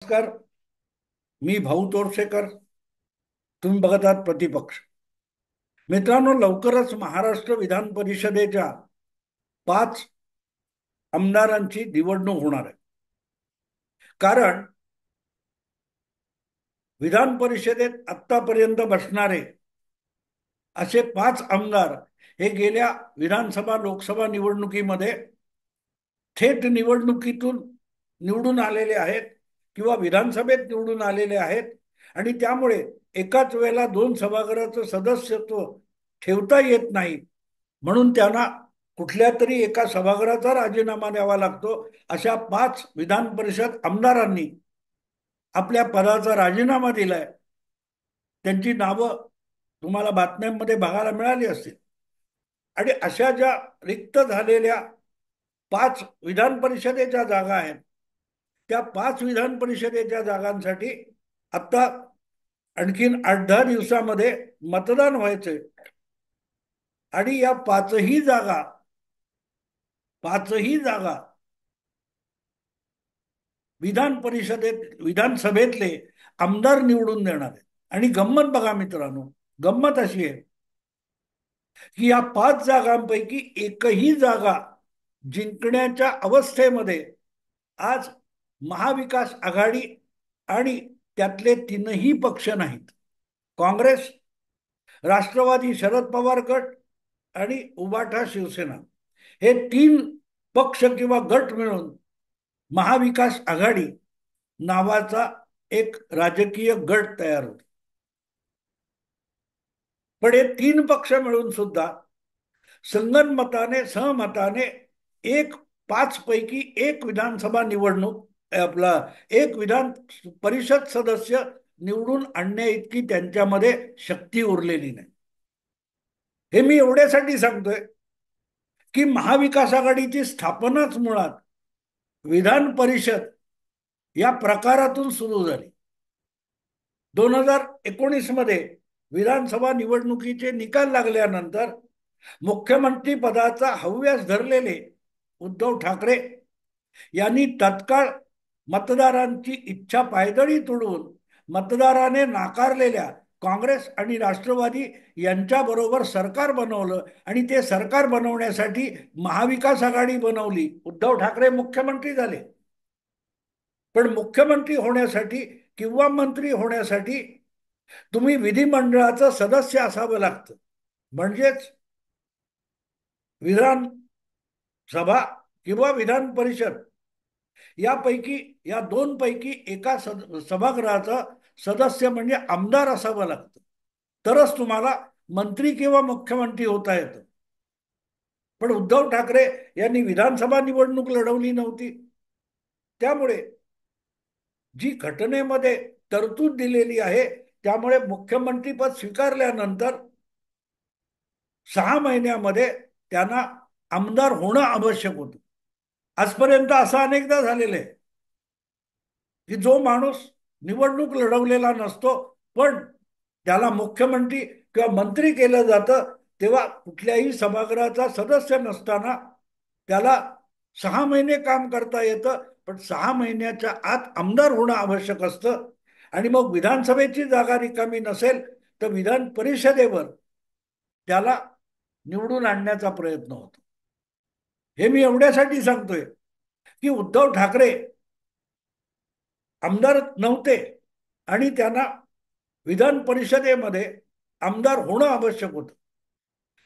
नमस्कार. मी भाऊ तोरसेकर. तुम्ही बघत आहात प्रतिपक्ष. मित्रांनो, लवकरच महाराष्ट्र विधान परिषदेच्या 5 आमदारांची निवडणूक होणार आहे. कारण विधान परिषदेत आतापर्यंत बसणारे असे 5 आमदार हे गेल्या विधानसभा लोकसभा निवडणुकीमध्ये थेट निवडणुकीतून निवडून आलेले आहेत किंवा विधानसभेत निवडून आलेले आहेत. आणि त्यामुळे एकाच वेळेला 2 सभागृहाचं सदस्यत्व ठेवता येत नाही, म्हणून त्यांना कुठल्या तरी एका सभागृहाचा राजीनामा द्यावा लागतो. अशा 5 विधान परिषद आमदारांनी आपल्या पदाचा राजीनामा दिलाय. त्यांची नावं तुम्हाला बातम्यांमध्ये बघायला मिळाली असतील. आणि अशा ज्या रिक्त झालेल्या 5 विधान परिषदेच्या जागा आहेत, त्या 5 विधान परिषदेच्या जागांसाठी आता आणखीन 8-10 दिवसामध्ये मतदान व्हायचंय. आणि या पाचही जागा विधान परिषदेत विधानसभेतले आमदार निवडून देणार आहेत. आणि गंमत बघा मित्रांनो, गंमत अशी आहे की या 5 जागांपैकी एकही जागा जिंकण्याच्या अवस्थेमध्ये आज महाविकास आघाडी आणि त्यातले 3ही पक्ष नाहीत. काँग्रेस, राष्ट्रवादी शरद पवार गट आणि उबाटा शिवसेना हे 3 पक्ष किंवा गट मिळून महाविकास आघाडी नावाचा एक राजकीय गट तयार होतो. पण हे 3 पक्ष मिळून सुद्धा संगनमताने सहमताने एक 5 पैकी एक विधानसभा निवडणूक आपला एक विधान परिषद सदस्य निवडून आणण्या इतकी त्यांच्यामध्ये शक्ती उरलेली नाही. हे मी एवढ्यासाठी सांगतोय की महाविकास आघाडीची स्थापनाच मुळात विधान परिषद या प्रकारातून सुरू झाली. 2019 मध्ये विधानसभा निवडणुकीचे निकाल लागल्यानंतर मुख्यमंत्री पदाचा हव्यास धरलेले उद्धव ठाकरे यांनी तत्काळ मतदारांची इच्छा पायदळी तोडून मतदाराने नाकारलेल्या काँग्रेस आणि राष्ट्रवादी यांच्याबरोबर सरकार बनवलं. आणि ते सरकार बनवण्यासाठी महाविकास आघाडी बनवली. उद्धव ठाकरे मुख्यमंत्री झाले. पण मुख्यमंत्री होण्यासाठी किंवा मंत्री होण्यासाठी तुम्ही विधिमंडळाचं सदस्य असावं लागतं. म्हणजेच विधानसभा किंवा विधान परिषद यापैकी या 2 पैकी एका सभागृहाचा सदस्य म्हणजे आमदार असावं लागतं. तरच तुम्हाला मंत्री किंवा मुख्यमंत्री होता येतं. पण उद्धव ठाकरे यांनी विधानसभा निवडणूक लढवली नव्हती. त्यामुळे जी घटनेमध्ये तरतूद दिलेली आहे त्यामुळे मुख्यमंत्रीपद स्वीकारल्यानंतर 6 महिन्यामध्ये त्यांना आमदार होणं आवश्यक होतं. आजपर्यंत असं अनेकदा झालेलं आहे की जो माणूस निवडणूक लढवलेला नसतो पण त्याला मुख्यमंत्री किंवा मंत्री केलं जातं, तेव्हा कुठल्याही सभागृहाचा सदस्य नसताना त्याला 6 महिने काम करता येतं. पण 6 महिन्याच्या आत आमदार होणं आवश्यक असतं. आणि मग विधानसभेची जागा रिकामी नसेल तर विधान परिषदेवर त्याला निवडून आणण्याचा प्रयत्न होतो. हे मी एवढ्यासाठी सांगतोय की उद्धव ठाकरे आमदार नव्हते आणि त्यांना विधान परिषदेमध्ये आमदार होणं आवश्यक होतं.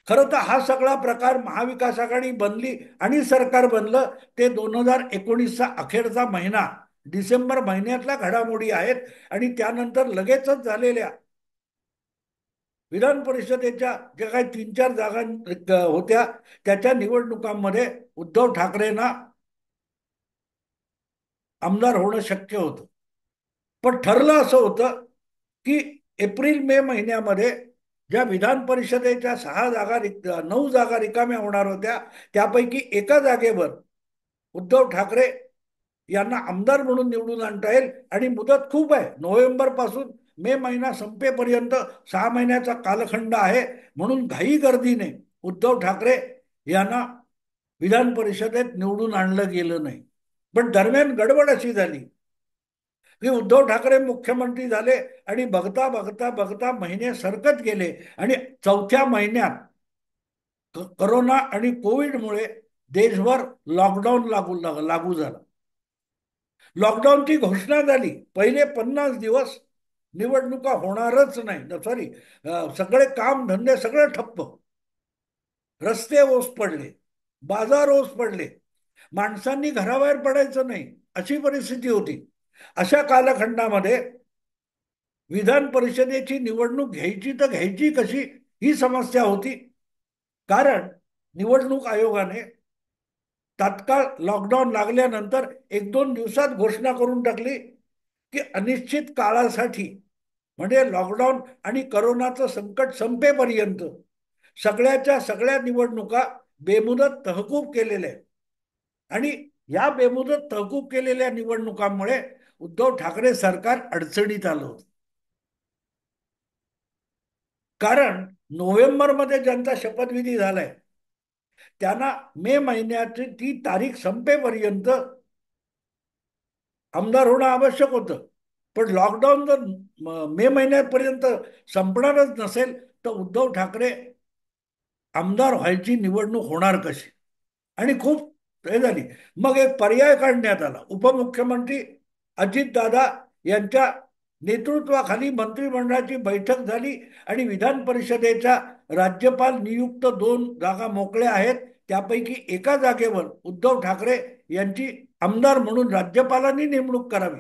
खरं तर हा सगळा प्रकार महाविकास आघाडी बनली आणि सरकार बनलं ते 2019चा अखेरचा महिना, डिसेंबर महिन्यातल्या घडामोडी आहेत. आणि त्यानंतर लगेचच झालेल्या विधान परिषदेच्या ज्या काही 3-4 जागा होत्या त्याच्या निवडणुकांमध्ये उद्धव ठाकरेंना आमदार होणं शक्य होतं. पण ठरलं असं होतं की एप्रिल-मे महिन्यामध्ये ज्या विधान परिषदेच्या 9 जागा रिकाम्या होणार होत्या त्यापैकी एका जागेवर उद्धव ठाकरे यांना आमदार म्हणून निवडून आणता येईल. आणि मुदत खूप आहे, नोव्हेंबर पासून मे महिना संपेपर्यंत 6 महिन्याचा कालखंड आहे. म्हणून घाई गर्दीने उद्धव ठाकरे यांना विधान परिषदेत निवडून आणलं गेलं नाही. पण दरम्यान गडबड अशी झाली की उद्धव ठाकरे मुख्यमंत्री झाले आणि बघता बघता बघता महिने सरकत गेले आणि चौथ्या महिन्यात करोना आणि कोविडमुळे देशभर लॉकडाऊन लागू झाला. लॉकडाऊनची घोषणा झाली. पहिले 50 दिवस निवडणुका होणारच नाही, सॉरी, सगळे काम धंदे सगळे ठप्प, रस्ते ओस पडले, बाजार ओस पडले, माणसांनी घराबाहेर पडायचं नाही अशी परिस्थिती होती. अशा कालखंडामध्ये विधान परिषदेची निवडणूक घ्यायची तर घ्यायची कशी ही समस्या होती. कारण निवडणूक आयोगाने तात्काळ लॉकडाऊन लागल्यानंतर 1-2 दिवसात घोषणा करून टाकली की अनिश्चित काळासाठी, म्हणजे लॉकडाऊन आणि करोनाचं संकट संपेपर्यंत सगळ्याच्या सगळ्या निवडणुका बेमुदत तहकूब केलेल्या आहेत. आणि या बेमुदत तहकूब केलेल्या निवडणुकांमुळे उद्धव ठाकरे सरकार अडचणीत आलं होतं. कारण नोव्हेंबरमध्ये ज्यांचा शपथविधी झालाय त्यांना मे महिन्याची ती तारीख संपेपर्यंत आमदार होणं आवश्यक होतं. पण लॉकडाऊन जर मे महिन्यापर्यंत संपणारच नसेल तर उद्धव ठाकरे आमदार व्हायची निवडणूक होणार कशी. आणि खूप हे झाली. मग एक पर्याय काढण्यात आला. उपमुख्यमंत्री अजितदादा यांच्या नेतृत्वाखाली मंत्रिमंडळाची बैठक झाली आणि विधान परिषदेच्या राज्यपाल नियुक्त 2 जागा मोकळ्या आहेत. त्यापैकी एका जागेवर उद्धव ठाकरे यांची आमदार म्हणून राज्यपालांनी नेमणूक करावी.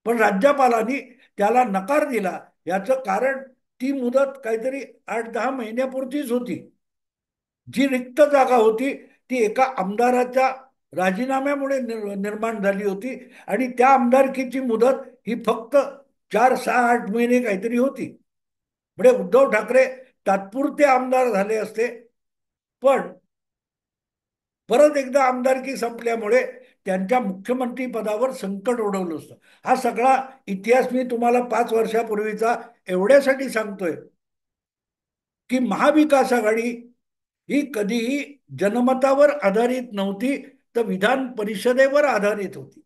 पण राज्यपालांनी त्याला नकार दिला. याचं कारण ती मुदत काहीतरी 8-10 महिन्यापुरतीच होती. जी रिक्त जागा होती ती एका आमदाराच्या राजीनाम्यामुळे निर्माण झाली होती आणि त्या आमदारकीची मुदत ही फक्त 4-6-8 महिने काहीतरी होती. म्हणजे उद्धव ठाकरे तात्पुरते आमदार झाले असते. पण परत एकदा आमदारकी संपल्यामुळे त्यांच्या मुख्यमंत्री पदावर संकट ओढवलं असतं. हा सगळा इतिहास मी तुम्हाला 5 वर्षापूर्वीचा एवढ्यासाठी सांगतोय की महाविकास आघाडी ही कधीही जनमतावर आधारित नव्हती, तर विधान परिषदेवर आधारित होती.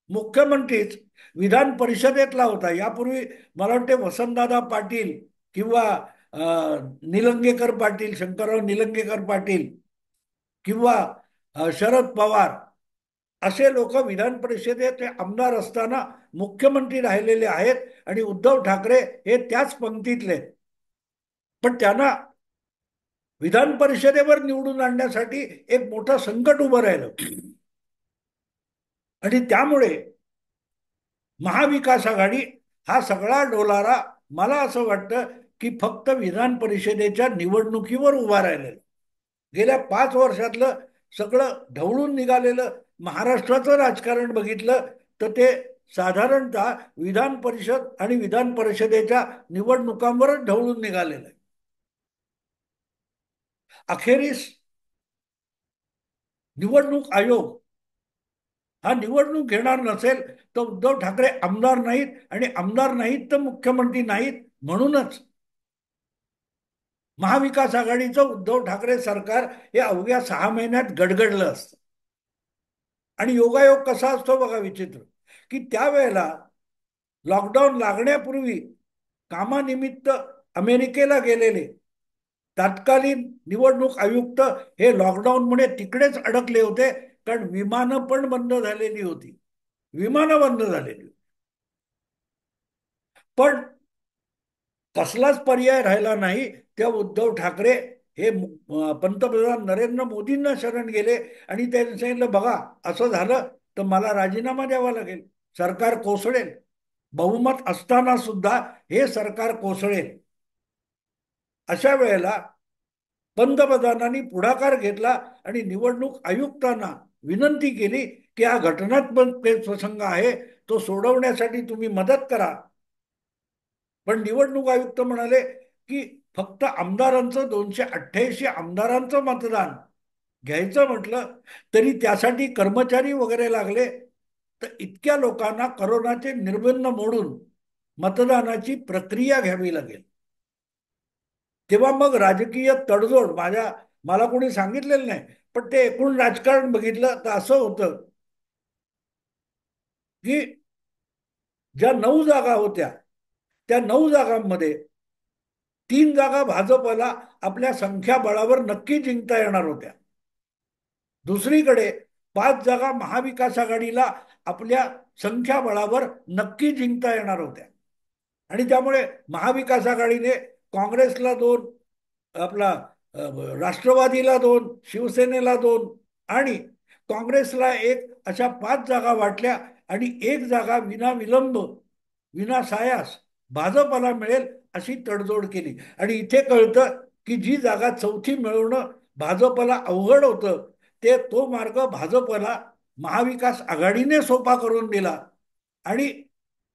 मुख्यमंत्रीच विधान परिषदेतला होता. यापूर्वी मला वाटते वसंतदादा पाटील किंवा निलंगेकर पाटील, शंकरराव निलंगेकर पाटील किंवा शरद पवार असे लोक विधान परिषदेचे आमदार असताना मुख्यमंत्री राहिलेले आहेत आणि उद्धव ठाकरे हे त्याच पंक्तीतले. पण त्यांना विधान परिषदेवर निवडून आणण्यासाठी एक मोठं संकट उभं राहिलं आणि त्यामुळे महाविकास आघाडी हा सगळा डोलारा मला असं वाटतं की फक्त विधान परिषदेच्या निवडणुकीवर उभा राहिलेला. गेल्या 5 वर्षातलं सगळं ढवळून निघालेलं महाराष्ट्राचं राजकारण बघितलं तर ते साधारणतः विधान परिषद आणि विधान परिषदेच्या निवडणुकांवरच ढवळून निघालेलं आहे. अखेरीस निवडणूक आयोग हा निवडणूक घेणार नसेल तर उद्धव ठाकरे आमदार नाहीत आणि आमदार नाहीत तर मुख्यमंत्री नाहीत. म्हणूनच महाविकास आघाडीचं उद्धव ठाकरे सरकार हे अवघ्या 6 महिन्यात गडगडलं असतं. आणि योगायोग कसा असतो बघा विचित्र, की त्यावेळेला लॉकडाऊन लागण्यापूर्वी कामानिमित्त अमेरिकेला गेलेले तत्कालीन निवडणूक आयुक्त हे लॉकडाऊनमुळे तिकडेच अडकले होते. कारण विमानं पण बंद झालेली होती. विमानं बंद झालेली. पण कसलाच पर्याय राहिला नाही. त्या उद्धव ठाकरे हे पंतप्रधान नरेंद्र मोदींना शरण गेले आणि त्यांनी सांगितलं बघा असं झालं तर मला राजीनामा द्यावा लागेल, सरकार कोसळेल, बहुमत असताना सुद्धा हे सरकार कोसळेल. अशा वेळेला पंतप्रधानांनी पुढाकार घेतला आणि निवडणूक आयुक्तांना विनंती केली की हा घटनात्मक प्रसंग आहे, तो सोडवण्यासाठी तुम्ही मदत करा. पण निवडणूक आयुक्त म्हणाले की फक्त आमदारांचं 288 आमदारांचं मतदान घ्यायचं म्हटलं तरी त्यासाठी कर्मचारी वगैरे लागले. तर इतक्या लोकांना करोनाचे निर्बंध मोडून मतदानाची प्रक्रिया घ्यावी लागेल. तेव्हा मग राजकीय तडजोड मला कोणी सांगितलेलं नाही, पण ते एकूण राजकारण बघितलं तर असं होतं की ज्या 9 जागा होत्या त्या 9 जागांमध्ये 3 जागा भाजपला आपल्या संख्याबळावर नक्की जिंकता येणार होत्या. दुसरीकडे 5 जागा महाविकास आघाडीला आपल्या संख्याबळावर नक्की जिंकता येणार होत्या. आणि त्यामुळे महाविकास आघाडीने काँग्रेसला 2, आपला राष्ट्रवादीला 2, शिवसेनेला 2 आणि काँग्रेसला 1 अशा 5 जागा वाटल्या आणि 1 जागा विनाविलंब विनासायास भाजपला मिळेल अशी तडजोड केली. आणि इथे कळतं की जी जागा चौथी मिळवणं भाजपला अवघड होतं तो मार्ग भाजपला महाविकास आघाडीने सोपा करून दिला. आणि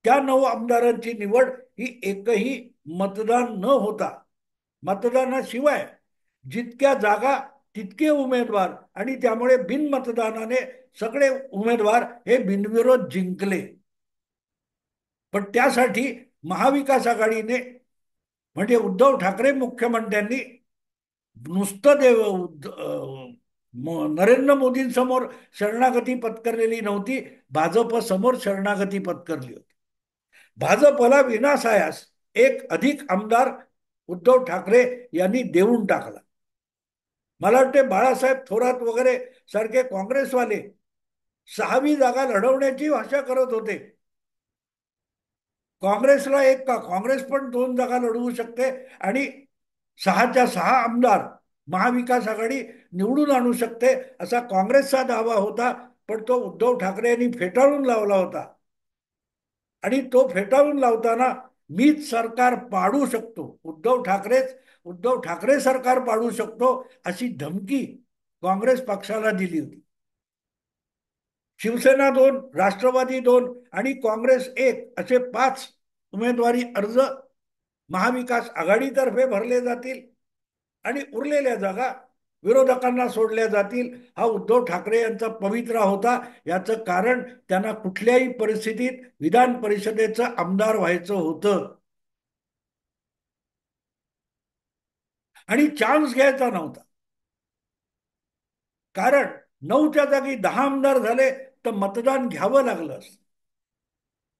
त्या 9 आमदारांची निवड ही एकही मतदान न होता, मतदानाशिवाय जितक्या जागा तितके उमेदवार आणि त्यामुळे बिनमतदानाने सगळे उमेदवार हे बिनविरोध जिंकले. पण त्यासाठी महाविकास आघाडीने म्हणजे उद्धव ठाकरे मुख्यमंत्र्यांनी नुसतं नरेंद्र मोदींसमोर शरणागती पत्करलेली नव्हती, भाजप समोर शरणागती पत्करली होती. भाजपला विनासायास एक अधिक आमदार उद्धव ठाकरे यांनी देऊन टाकला. मला वाटते बाळासाहेब थोरात वगैरे सारखे काँग्रेसवाले 6वी जागा लढवण्याची भाषा करत होते. काँग्रेसला 1 का, काँग्रेस पण 2 जागा लढवू शकते आणि 6च्या 6 आमदार महाविकास आघाडी निवडून आणू शकते असा काँग्रेसचा दावा होता. पण तो उद्धव ठाकरे यांनी फेटाळून लावला होता. आणि तो फेटाळून लावताना मीच सरकार पाडू शकतो, उद्धव ठाकरे सरकार पाडू शकतो अशी धमकी काँग्रेस पक्षाला दिली होती. शिवसेना 2, राष्ट्रवादी 2 आणि काँग्रेस 1 असे 5 उमेदवारी अर्ज महाविकास आघाडीतर्फे भरले जातील आणि उरलेल्या जागा विरोधकांना सोडल्या जातील. हा उद्धव ठाकरे यांचा पवित्रा होता. याचं कारण त्यांना कुठल्याही परिस्थितीत विधान परिषदेचं आमदार व्हायचं होतं आणि चान्स घ्यायचा नव्हता. कारण 9च्या जागी 10 आमदार झाले तर मतदान घ्यावं लागलं असतं.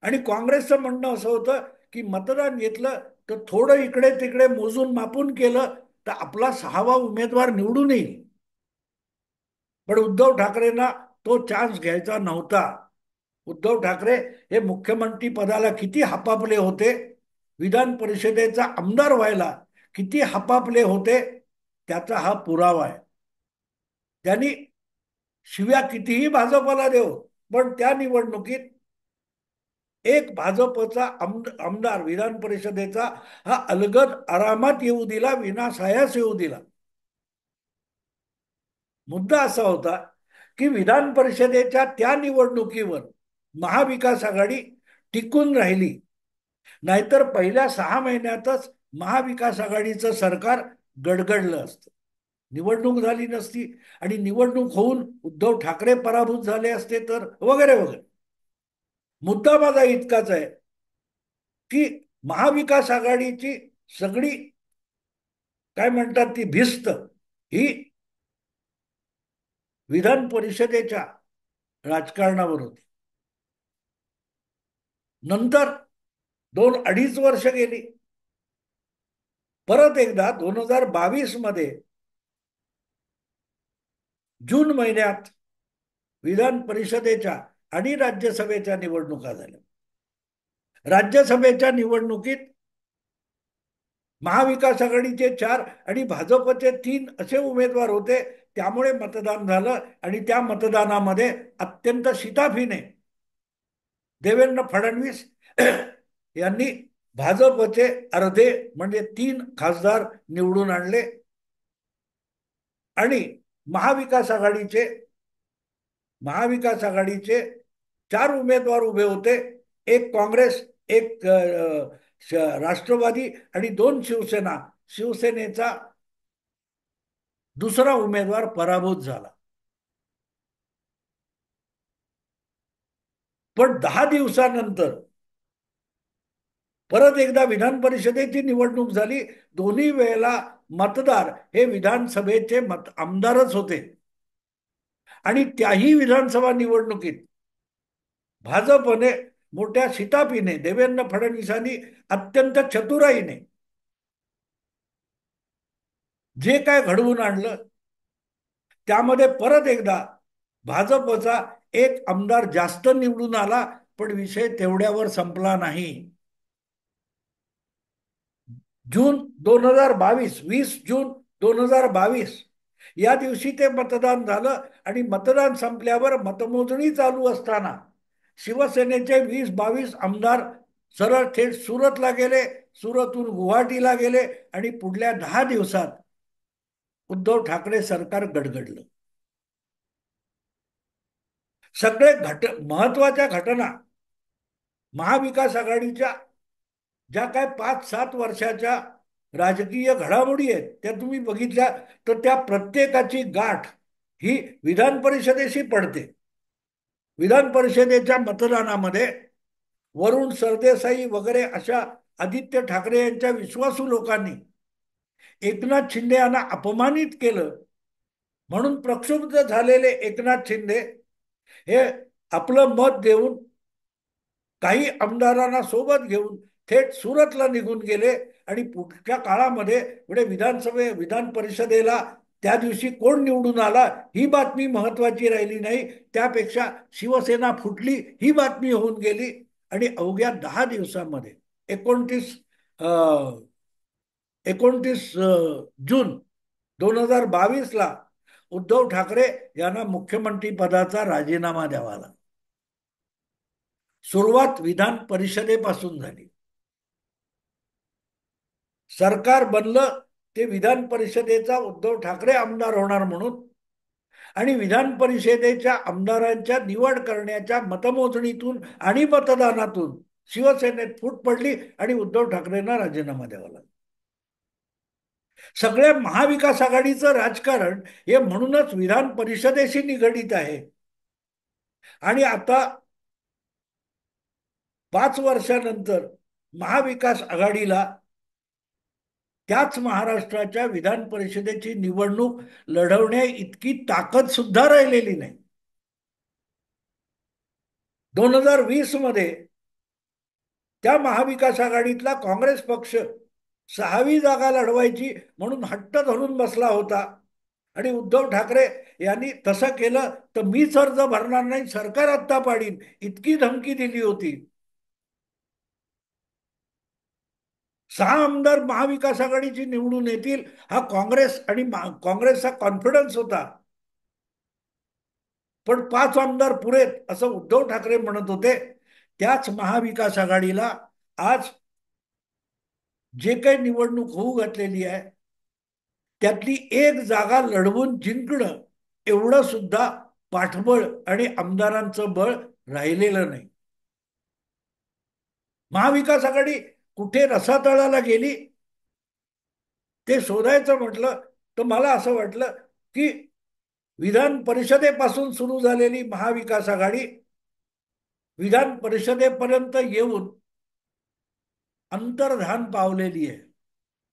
आणि काँग्रेसचं म्हणणं असं होतं की मतदान घेतलं तर थोडं इकडे तिकडे मोजून मापून केलं तर आपला 6वा उमेदवार निवडून येईल. पण उद्धव ठाकरेंना तो चान्स घ्यायचा नव्हता. उद्धव ठाकरे हे मुख्यमंत्री पदाला किती हपापले होते, विधान परिषदेचा आमदार व्हायला किती हपापले होते त्याचा हा पुरावा आहे. त्यांनी शिव्या कितीही भाजपला देव पण त्या निवडणुकीत एक भाजपचा आमदार विधान परिषदेचा हा अलगद आरामात येऊ दिला, विनासायास येऊ दिला. मुद्दा असा होता की विधान परिषदेच्या त्या निवडणुकीवर महाविकास आघाडी टिकून राहिली, नाहीतर पहिल्या 6 महिन्यातच महाविकास आघाडीचं सरकार गडगडलं असतं. निवडणूक झाली नसती आणि निवडणूक होऊन उद्धव ठाकरे पराभूत झाले असते तर वगैरे वगैरे. मुद्दा माझा इतकाच आहे की महाविकास आघाडीची सगळी काय म्हणतात ती भिस्त ही विधान परिषदेच्या राजकारणावर होती. नंतर 2-2.5 वर्ष गेली. परत एकदा 2022 मध्ये जून महिन्यात विधान परिषदेच्या आणि राज्यसभेच्या निवडणुका झाल्या. राज्यसभेच्या निवडणुकीत महाविकास आघाडीचे 4 आणि भाजपचे 3 असे उमेदवार होते. त्यामुळे मतदान झालं आणि त्या मतदानामध्ये अत्यंत शिताफीने देवेंद्र फडणवीस यांनी भाजपचे अर्धे म्हणजे 3 खासदार निवडून आणले आणि महाविकास आघाडीचे 4 उमेदवार उभे होते. एक काँग्रेस, एक राष्ट्रवादी आणि 2 शिवसेनेचा दुसरा उमेदवार पराभूत झाला. पण 10 दिवसानंतर परत एकदा विधान परिषदेची निवडणूक झाली. दोन्ही वेळेला मतदार हे विधानसभेचे आमदारच होते आणि त्याही विधानसभा निवडणुकीत भाजपने मोठ्या शिताफीने देवेंद्र फडणवीसांनी अत्यंत चतुराईने जे काय घडवून आणलं, त्यामध्ये परत एकदा भाजपचा एक आमदार जास्त निवडून आला. पण विषय तेवढ्यावर संपला नाही. जून 2022, 20 जून 2022 या दिवशी ते मतदान झालं आणि मतदान संपल्यावर मतमोजणी चालू असताना शिवसेनेचे 20-22 आमदार सरळ थेट सुरतला गेले, सुरतहून गुवाहाटीला गेले आणि पुढल्या 10 दिवसात उद्धव ठाकरे सरकार गडगडलं. सगळे महत्वाच्या घटना महाविकास आघाडीच्या ज्या काय 5-7 वर्षाच्या राजकीय घडामोडी आहेत त्या तुम्ही बघितल्या, तर त्या प्रत्येकाची गाठ ही विधान परिषदेशी पडते. विधान परिषदेच्या मतदानामध्ये वरुण सरदेसाई वगैरे अशा आदित्य ठाकरे यांच्या विश्वासू लोकांनी एकनाथ शिंदे यांना अपमानित केलं, म्हणून प्रक्षुब्ध झालेले एकनाथ शिंदे हे आपलं मत देऊन काही आमदारांना सोबत घेऊन थेट सुरतला निघून गेले. आणि पुढच्या काळामध्ये पुढे विधान परिषदेला त्या दिवशी कोण निवडून आला ही बातमी महत्वाची राहिली नाही. त्यापेक्षा शिवसेना फुटली ही बातमी होऊन गेली. आणि अवघ्या 10 दिवसांमध्ये 29 जून 2022 उद्धव ठाकरे यांना मुख्यमंत्री पदाचा राजीनामा द्यावा लागला. सुरुवात विधान परिषदेपासून झाली. सरकार बनलं ते विधान परिषदेचा उद्धव ठाकरे आमदार होणार म्हणून, आणि विधान परिषदेच्या आमदारांच्या निवड करण्याच्या मतमोजणीतून आणि मतदानातून शिवसेनेत फूट पडली आणि उद्धव ठाकरेंना राजीनामा द्यावा लागला. सगळ्या महाविकास आघाडीचं राजकारण हे म्हणूनच विधान परिषदेशी निगडीत आहे. आणि आता 5 वर्षानंतर महाविकास आघाडीला त्याच महाराष्ट्राच्या विधान परिषदेची निवडणूक लढवण्या इतकी ताकद सुद्धा राहिलेली नाही. 2020 मध्ये त्या महाविकास आघाडीतला काँग्रेस पक्ष 6वी जागा लढवायची म्हणून हट्ट धरून बसला होता. आणि उद्धव ठाकरे यांनी तसं केलं तर मीच अर्ज भरणार नाही, सरकार आत्ता पाडीन, इतकी धमकी दिली होती. 6 आमदार महाविकास आघाडीची निवडून येतील हा काँग्रेसचा कॉन्फिडन्स होता. पण 5 आमदार पुरेत असं उद्धव ठाकरे म्हणत होते. त्याच महाविकास आघाडीला आज जे काही निवडणूक होऊ घातलेली आहे त्यातली एक जागा लढवून जिंकणं एवढं सुद्धा पाठबळ आणि आमदारांचं बळ राहिलेलं नाही. महाविकास आघाडी कुठे रसातळाला गेली ते शोधायचं म्हटलं तर मला असं वाटलं की विधान परिषदेपासून सुरू झालेली महाविकास आघाडी विधान परिषदेपर्यंत येऊन अंतर्धान पावलेली आहे.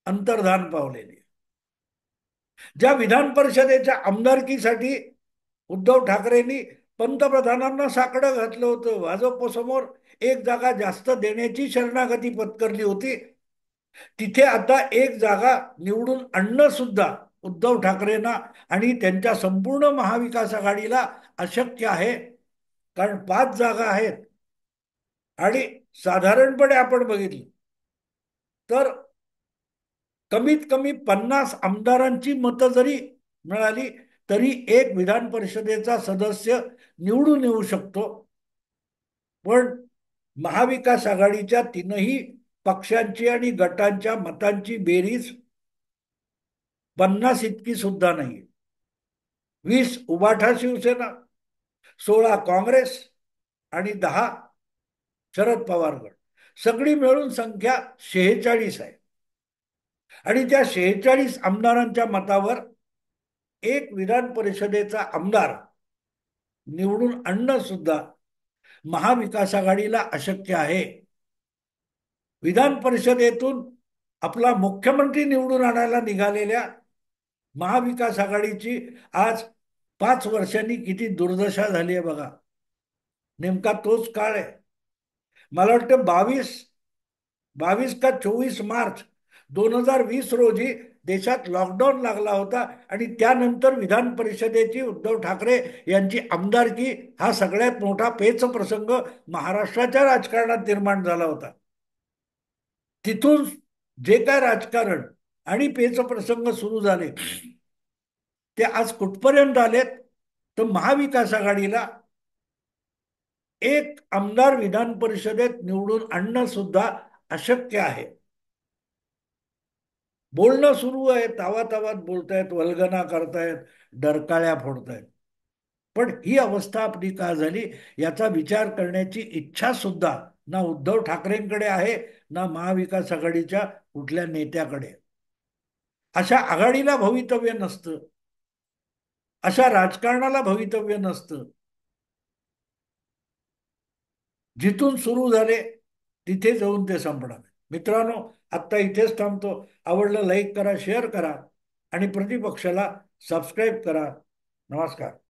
अंतर्धान पावलेली आहे. ज्या विधान परिषदेच्या आमदारकीसाठी उद्धव ठाकरेंनी पंतप्रधानांना साकडं घातलं होतं, भाजपसमोर एक जागा जास्त देण्याची शरणागती पत्करली होती, तिथे आता एक जागा निवडून आणणं सुद्धा उद्धव ठाकरेंना आणि त्यांच्या संपूर्ण महाविकास आघाडीला अशक्य आहे. कारण 5 जागा आहेत आणि साधारणपणे आपण बघितलं तर कमीत कमी 50 आमदारांची मतं जरी मिळाली तरी एक विधान परिषदेचा सदस्य निवडून येऊ शकतो. पण महाविकास आघाडीच्या 3ही पक्षांची आणि गटांच्या मतांची बेरीज 50 इतकी सुद्धा नाही. 20 उबाठा शिवसेना, 16 काँग्रेस आणि 10 शरद पवार गट, सगळी मिळून संख्या 46 आहे. आणि त्या 46 आमदारांच्या मतावर एक विधान परिषदेचा आमदार निवडून आणणं सुद्धा महाविकास आघाडीला अशक्य आहे. विधान परिषदेतून आपला मुख्यमंत्री निवडून आणायला निघालेल्या महाविकास आघाडीची आज 5 वर्षांनी किती दुर्दशा झाली आहे बघा. नेमका तोच काळ आहे. मला वाटतं 22 का 24 मार्च 2020 रोजी देशात लॉकडाऊन लागला होता आणि त्यानंतर विधान परिषदेची उद्धव ठाकरे यांची आमदारकी हा सगळ्यात मोठा पेच प्रसंग महाराष्ट्राच्या राजकारणात निर्माण झाला होता. तिथून जे काय राजकारण आणि पेच प्रसंग सुरू झाले ते आज कुठपर्यंत आलेत, तर महाविकास आघाडीला एक आमदार विधान परिषदेत निवडून आणणं सुद्धा अशक्य आहे. बोलणं सुरू आहे, तावातावात बोलतायत, वल्गना करतायत, डरकाळ्या फोडतायत. पण ही अवस्था आपली का झाली याचा विचार करण्याची इच्छा सुद्धा ना उद्धव ठाकरेंकडे आहे, ना महाविकास आघाडीच्या कुठल्या नेत्याकडे. अशा आघाडीला भवितव्य नसतं, अशा राजकारणाला भवितव्य नसतं. जिथून सुरू झाले तिथे जाऊन ते संपणार. मित्रांनो, आत्ता इथेच थांबतो. आवडलं लाईक करा, शेअर करा आणि प्रतिपक्षाला सबस्क्राईब करा. नमस्कार.